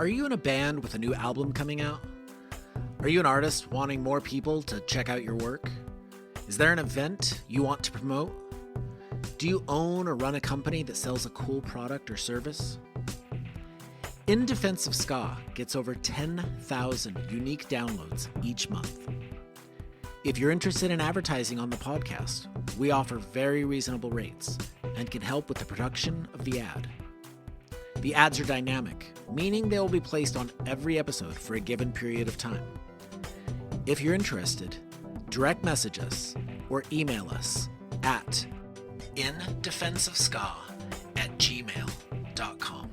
Are you in a band with a new album coming out? Are you an artist wanting more people to check out your work? Is there an event you want to promote? Do you own or run a company that sells a cool product or service? In Defense of SKA gets over 10,000 unique downloads each month. If you're interested in advertising on the podcast, we offer very reasonable rates and can help with the production of the ad. The ads are dynamic, meaning they will be placed on every episode for a given period of time. If you're interested, direct message us or email us at indefenseofska@gmail.com.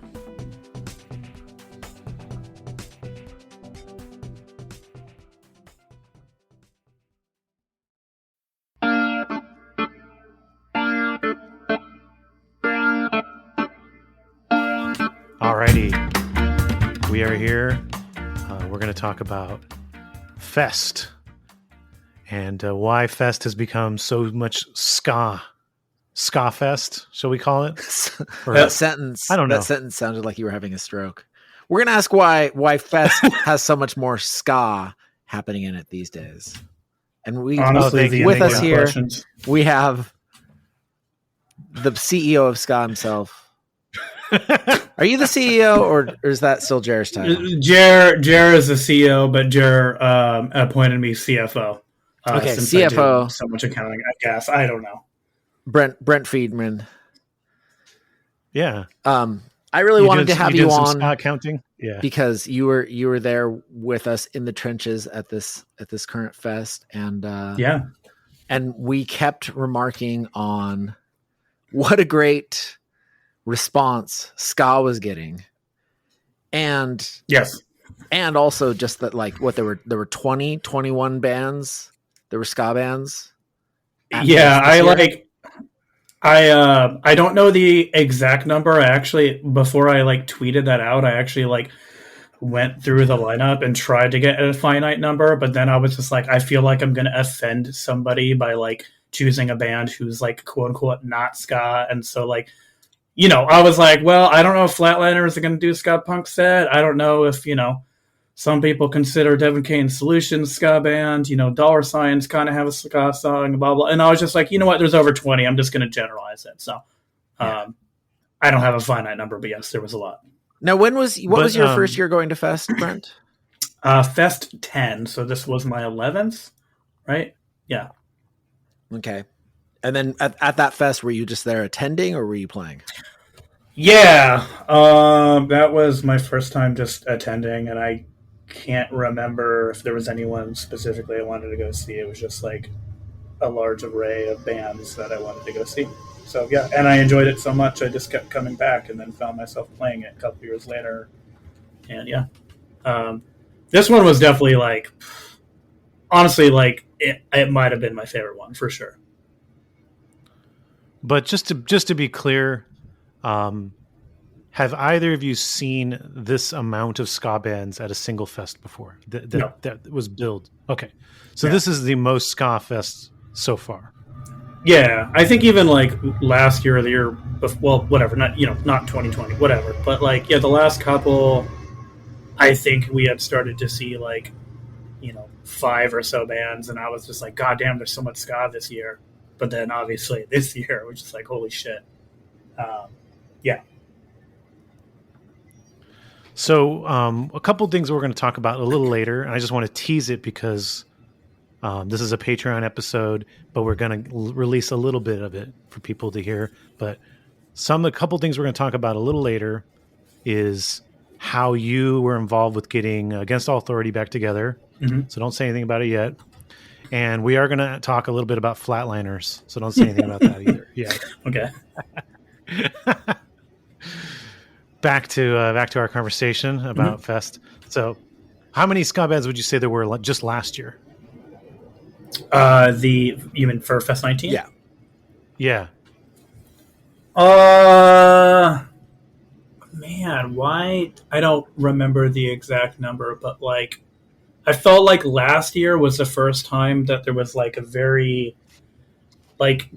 Alrighty, we are here. We're going to talk about Fest and why Fest has become so much ska Fest, shall we call it? Or, that sentence, I don't know. That sentence sounded like you were having a stroke. We're going to ask why Fest has so much more ska happening in it these days. And we honestly, with us here, questions. We have the CEO of SKA himself. Are you the CEO or is that still Jer's title? Jer is the CEO, but Jer appointed me CFO. Okay, since CFO. I do so much accounting, I guess. I don't know. Brent Friedman. Yeah. I really wanted to have you on accounting. Yeah. Because you were there with us in the trenches at this current fest, and and we kept remarking on what a great response ska was getting, and yes, and also just that, like, what there were 21 bands, there were ska bands. Yeah, I don't know the exact number. I actually, before I tweeted that out, I actually went through the lineup and tried to get a finite number, but then I was just like, I feel like I'm going to offend somebody by choosing a band who's quote unquote not ska, and so I was like, well, I don't know if Flatliners are going to do a ska punk set. I don't know if some people consider Devin Kane's Solutions ska band. Dollar Signs kind of have a ska song, blah, blah. And I was just like, you know what? There's over 20. I'm just going to generalize it. So I don't have a finite number, but yes, there was a lot. Now, what was your first year going to Fest, Brent? Fest 10. So this was my 11th, right? Yeah. Okay. And then at that fest, were you just there attending or were you playing? Yeah. That was my first time just attending, and I can't remember if there was anyone specifically I wanted to go see. It was just a large array of bands that I wanted to go see. So yeah, and I enjoyed it so much I just kept coming back, and then found myself playing it a couple years later. And yeah, this one was definitely honestly, it might have been my favorite one for sure. But just to be clear, have either of you seen this amount of ska bands at a single fest before? No. That was billed. Okay, so This is the most ska fest so far. Yeah, I think even last year or the year before, well, whatever, not 2020, whatever, but the last couple, I think we had started to see 5 or so bands, and I was just like, God damn, there's so much ska this year. But then obviously this year we're just holy shit. Yeah. So a couple things we're going to talk about a little later, and I just want to tease it because this is a Patreon episode, but we're going to release a little bit of it for people to hear. But a couple things we're going to talk about a little later is how you were involved with getting Against All Authority back together. Mm-hmm. So don't say anything about it yet. And we are going to talk a little bit about Flatliners, so don't say anything about that either. Yeah. Okay. Back to our conversation about Fest. So, how many ska bands would you say there were just last year? You mean for Fest 19? Yeah. Yeah. Man, why? I don't remember the exact number, but I felt like last year was the first time that there was a very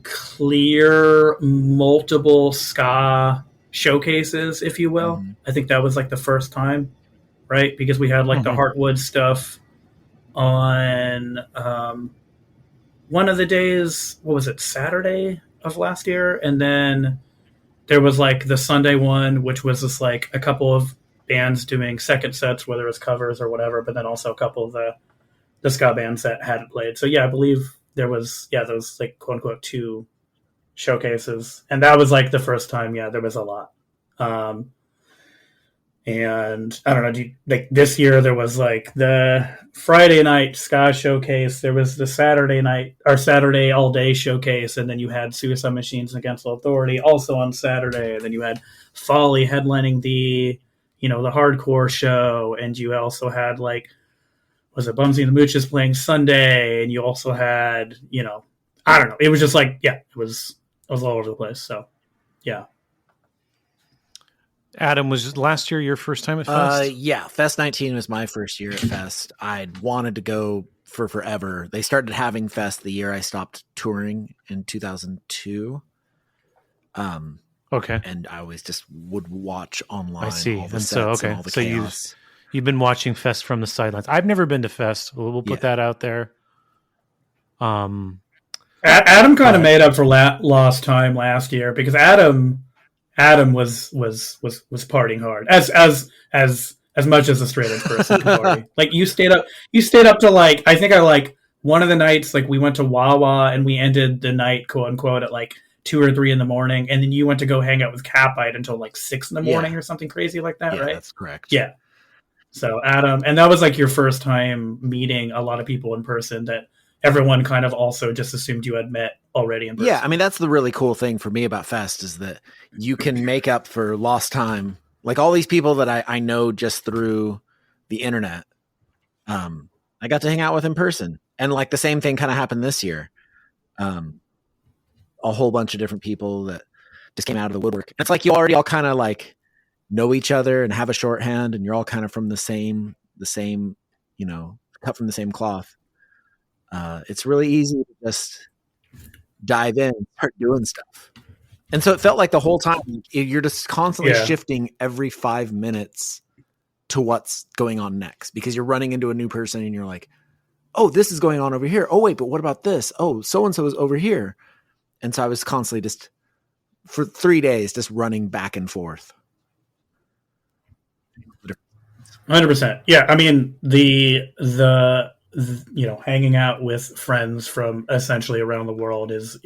clear multiple ska showcases, if you will. Mm-hmm. I think that was the first time. right? Because we had like the Mhm. Heartwood stuff on one of the days. What was it? Saturday of last year, and then there was like the Sunday one, which was just like a couple of bands doing second sets, whether it was covers or whatever, but then also a couple of the ska bands that hadn't played. So yeah, I believe there was those like quote unquote two showcases, and that was like the first time. Yeah, there was a lot. And I don't know, like this year there was like the Friday night ska showcase, there was the Saturday night or Saturday all day showcase, and then you had Suicide Machines Against All Authority also on Saturday, and then you had Folly headlining the the hardcore show, and you also had like was it Bumsy and the Mooches playing Sunday, and you also had I don't know, it was just like it was all over the place. So yeah. Adam, was last year your first time at Fest? Yeah, Fest 19 was my first year at Fest. I'd wanted to go for forever. They started having Fest the year I stopped touring in 2002. Okay, And I always just would watch online. I see. All the And sets so, okay, and all the so chaos. you've been watching Fest from the sidelines. I've never been to Fest. We'll put that out there. Adam kind of made up for lost time last year because Adam was partying hard as much as a straight edge person can party. Like you stayed up to like I think I like one of the nights like we went to Wawa and we ended the night quote unquote at like 2 or 3 in the morning, and then you went to go hang out with Capite until like 6 in the morning or something crazy like that, right? That's correct. Yeah. So Adam, and that was like your first time meeting a lot of people in person that everyone kind of also just assumed you had met already in person. Yeah, I mean, that's the really cool thing for me about Fest is that you can make up for lost time. Like all these people that I know just through the internet, I got to hang out with in person. And like the same thing kind of happened this year. A whole bunch of different people that just came out of the woodwork. It's like you already all kind of like know each other and have a shorthand, and you're all kind of from the same, cut from the same cloth. It's really easy to just dive in and start doing stuff. And so it felt like the whole time you're just constantly shifting every 5 minutes to what's going on next, because you're running into a new person and you're like, oh, this is going on over here. Oh, wait, but what about this? Oh, so-and-so is over here. And so I was constantly just for 3 days, just running back and forth. 100%. Yeah. I mean, the hanging out with friends from essentially around the world is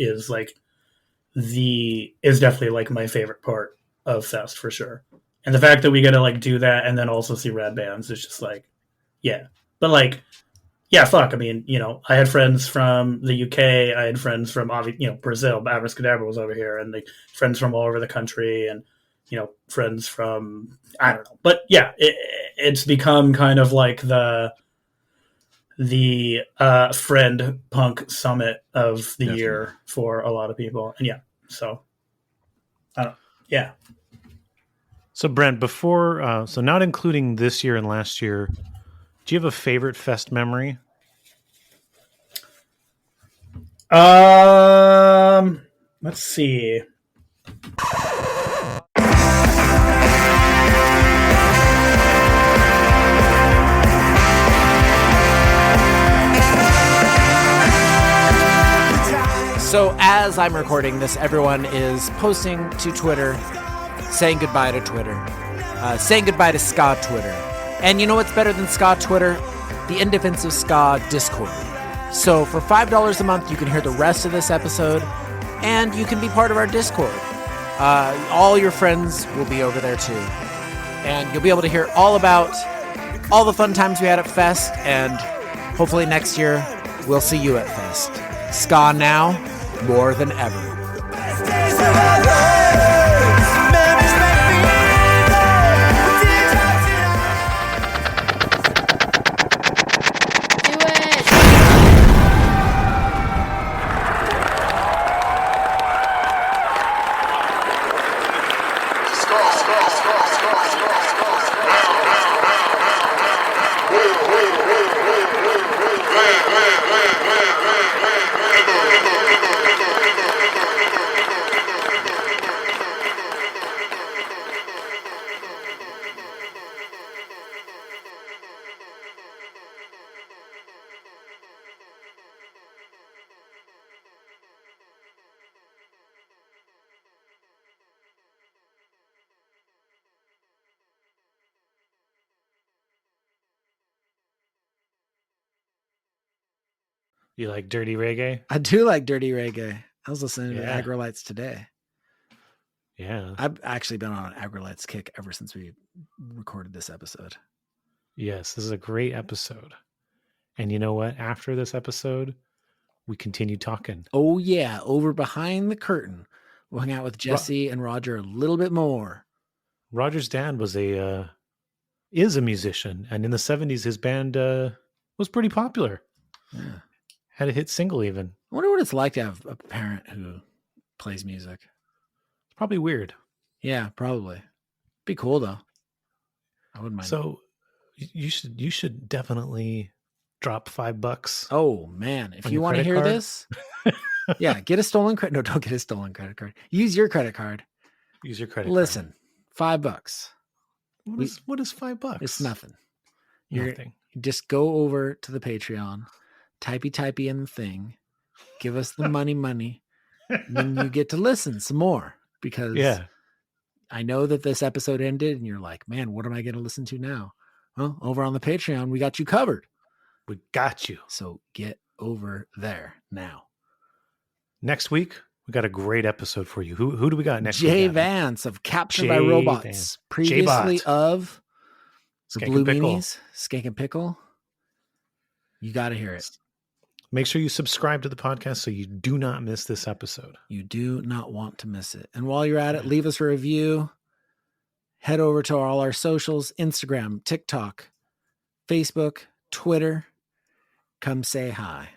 definitely like my favorite part of Fest for sure. And the fact that we get to like do that and then also see rad bands is just like, yeah. But like, yeah, fuck. I mean, I had friends from the UK. I had friends from Brazil. Avarice Cadabra was over here, and like friends from all over the country, and friends from I don't know. But yeah, it's become kind of like the friend punk summit of the year for a lot of people. And yeah, so I don't. Yeah. So Brent, before so not including this year and last year, do you have a favorite Fest memory? Let's see. So as I'm recording this, everyone is posting to Twitter, saying goodbye to Twitter, saying goodbye to Ska Twitter. And you know what's better than Ska Twitter? The In Defense of Ska Discord. So for $5 a month, you can hear the rest of this episode, and you can be part of our Discord. All your friends will be over there too. And you'll be able to hear all about all the fun times we had at Fest, and hopefully next year, we'll see you at Fest. Ska now, more than ever. You like dirty reggae? I do like dirty reggae. I was listening to Yeah. Agrolites today. Yeah. I've actually been on an Agrolites kick ever since we recorded this episode. Yes, this is a great episode. And you know what? After this episode, we continue talking. Oh, yeah. Over behind the curtain. We'll hang out with Jesse and Roger a little bit more. Roger's dad was is a musician. And in the 70s, his band was pretty popular. Yeah. Had a hit single even. I wonder what it's like to have a parent who plays music. It's probably weird. Yeah, probably. Be cool, though. I wouldn't mind. So you should definitely drop $5. Oh, man. If on you your want to credit hear card? this, yeah, get a stolen credit. No, don't get a stolen credit card. Use your credit card. Use your credit Listen, $5. card. What is $5? It's nothing. Nothing. Just go over to the Patreon, typey in the thing, give us the money, and then you get to listen some more because I know that this episode ended and you're like, man, what am I going to listen to now? Well, over on the Patreon, we got you covered. We got you. So get over there now. Next week, we got a great episode for you. Who do we got next Jay week? Vance of Captured by Jay Robots. Vance. Previously J-Bot. of the Skank Blue and Pickle. Meanies, Skank and Pickle. You got to hear it. Make sure you subscribe to the podcast so you do not miss this episode. You do not want to miss it. And while you're at it, leave us a review. Head over to all our socials, Instagram, TikTok, Facebook, Twitter. Come say hi.